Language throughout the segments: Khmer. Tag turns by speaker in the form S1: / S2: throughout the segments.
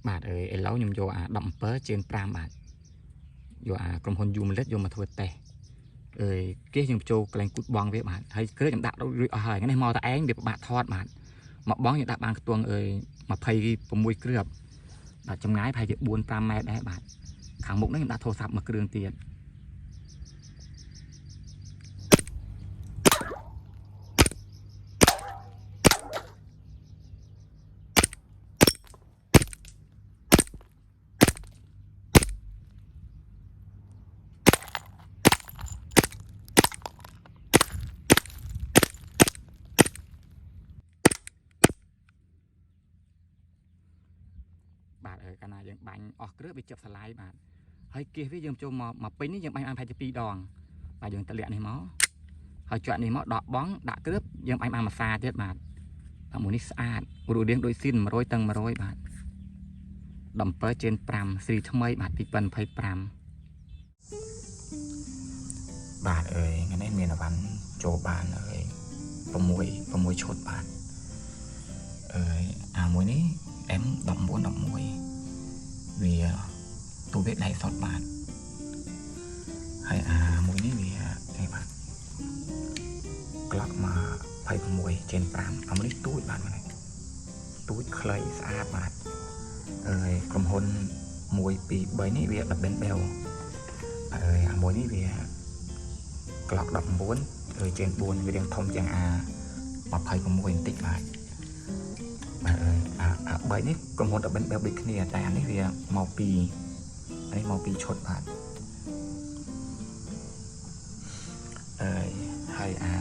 S1: បាទឥឡូវខ្ញុំយកអា17 trên 5 បាទយកអាក្រុមហ៊ុន Umalet យកមកធ្វើតេស្តគេខ្ញុំចូលកន្លែងគូតបងវាបាទហើយគ្រឿងខ្ញុំដាក់រួចអស់ហើយនេះមកតែឯងវាពិបាកថតបាទមកបងខ្ញុំដាក់បានខ្ទង់26គ្រាប់បាទចម្ងាយប្រហែលជា 4-5 ម៉ែត្រដែរបាទខាងមុខនេះខ្ញុំដាក់ទូរស័ព្ទមួយគ្រឿងទៀតបាទកាលណាយើងបាញ់អស់គ្រឿងវាចាប់ស្លាយបាទហើយគៀសវាយើងចូលមកពេញនេះយើងបាញ់បានប្រហែលជា2 ដងបាទយើងតម្លាក់នេះមកហើយជាប់នេះមកដកបងដាក់គ្រឿងយើងបាញ់បានមួយសាទៀតបាទតែមួយនេះស្អាតរូបរាងដូចស៊ីន100 តឹង 100 បាទ17 trên 5 ស៊េរីថ្មីបាទ2025បាទថ្ងៃនេះមានអវ៉ាន់ចូលបាន6ឈុតបាទអាមួយនេះ M1411 វាទូវាដៃសតបាទហើយអាមួយនេះវានេះបាទក្លាក់មក26 trên 5អាមួយនេះទូចបាទនេះទូចខ្លីស្អាតបាទក្រុមហ៊ុន1 2 3នេះវា10 bên bell អាមួយនេះវាក្លាក់19 trên 4វារាងធំជាងអា26បន្តិចបាទ3នេះក្រុមហ៊ុន10 bên bell ដូចគ្នាតែអានេះវាមកពីឈុតបាទហើយអា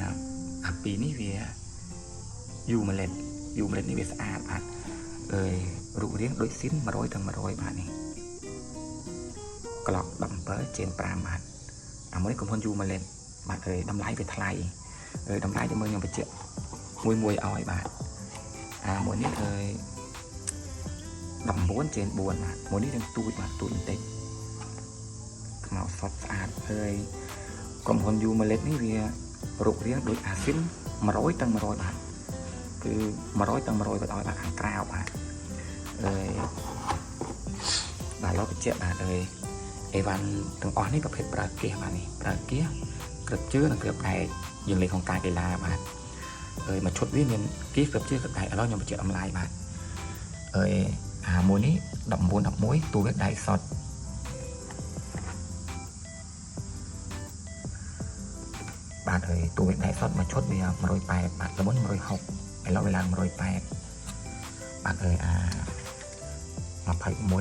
S1: 2នេះវា Umalet នេះវាស្អាតបាទរូបរាងដូចស៊ីន100 ទៅ 100 បាទនេះក្លុក17 trên 5 បាទអាមួយនេះក្រុមហ៊ុន Umalet បាទតម្លៃវាថ្លៃតម្លៃជាមួយខ្ញុំបញ្ជាក់មួយឲ្យបាទអាមួយនេះ19 trên 4បាទមួយនេះនឹងទូចបាទទូចបន្តិចខ្មៅសស្អាតក្រុមហ៊ុន Umalet នេះវារូបរាងដូចអាស៊ីន100 ទៅ 100 បាទគឺ100 ទៅ 100 បាទឲ្យបាទខាងក្រៅបាទបាទលោកបញ្ជាក់បាទអីវ៉ាន់ទាំងអស់នេះប្រភេទប្រើគៀសបាទនេះប្រើគៀសគ្រាប់ជើនិងគ្រាប់ដែកយើងលេខក្នុងការកីឡាបាទមួយឈុតវាមានគៀសគ្រាប់ជើគ្រាប់ដែកឥឡូវខ្ញុំបញ្ជាក់តម្លៃបាទអាមួយនេះ1911ទូវាដៃសតបាទទូវាដៃសតមួយឈុតវា180បាទល្មម160ឥឡូវវាឡើង180បាទ26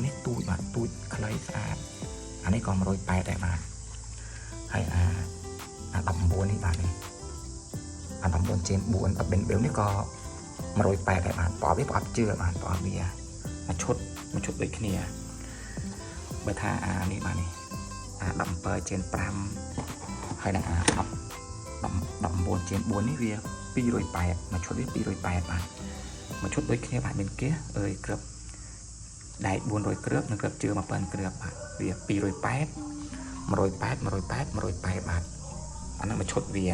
S1: នេះទូចបាទទូចខ្លីស្អាតអានេះក៏180ដែរបាទហើយអា19នេះបាទនេះអា19 trên 4 10 bên bell នេះក៏180ដែរបាទប្រអប់វាប្រអប់ជើបាទប្រអប់វាមួយឈុតដូចគ្នាបើថាអានេះបាទនេះអា17 trên 5ហើយនឹងអា19 trên 4នេះវា280មួយឈុតវា280បាទមួយឈុតដូចគ្នាបាទមានគៀសគ្រាប់ដែក400គ្រាប់និងគ្រាប់ជើ1000គ្រាប់បាទវា280 180 បាទអានោះមួយឈុតវា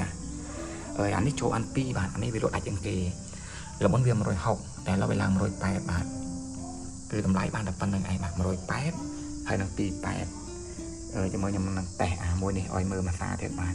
S1: អានេះចូលអាន2បាទអានេះវាលក់ដាច់ជាងគេល្មមវា160តែឥឡូវវាឡើង180បាទគឺតម្លៃបានតែប៉ុណ្្នឹងឯងបាទ180ហើយនឹង280ជាមួយខ្ញុំនឹងតេស្តអាមួយនេះឲ្យមើលមួយសាទៀតបាទ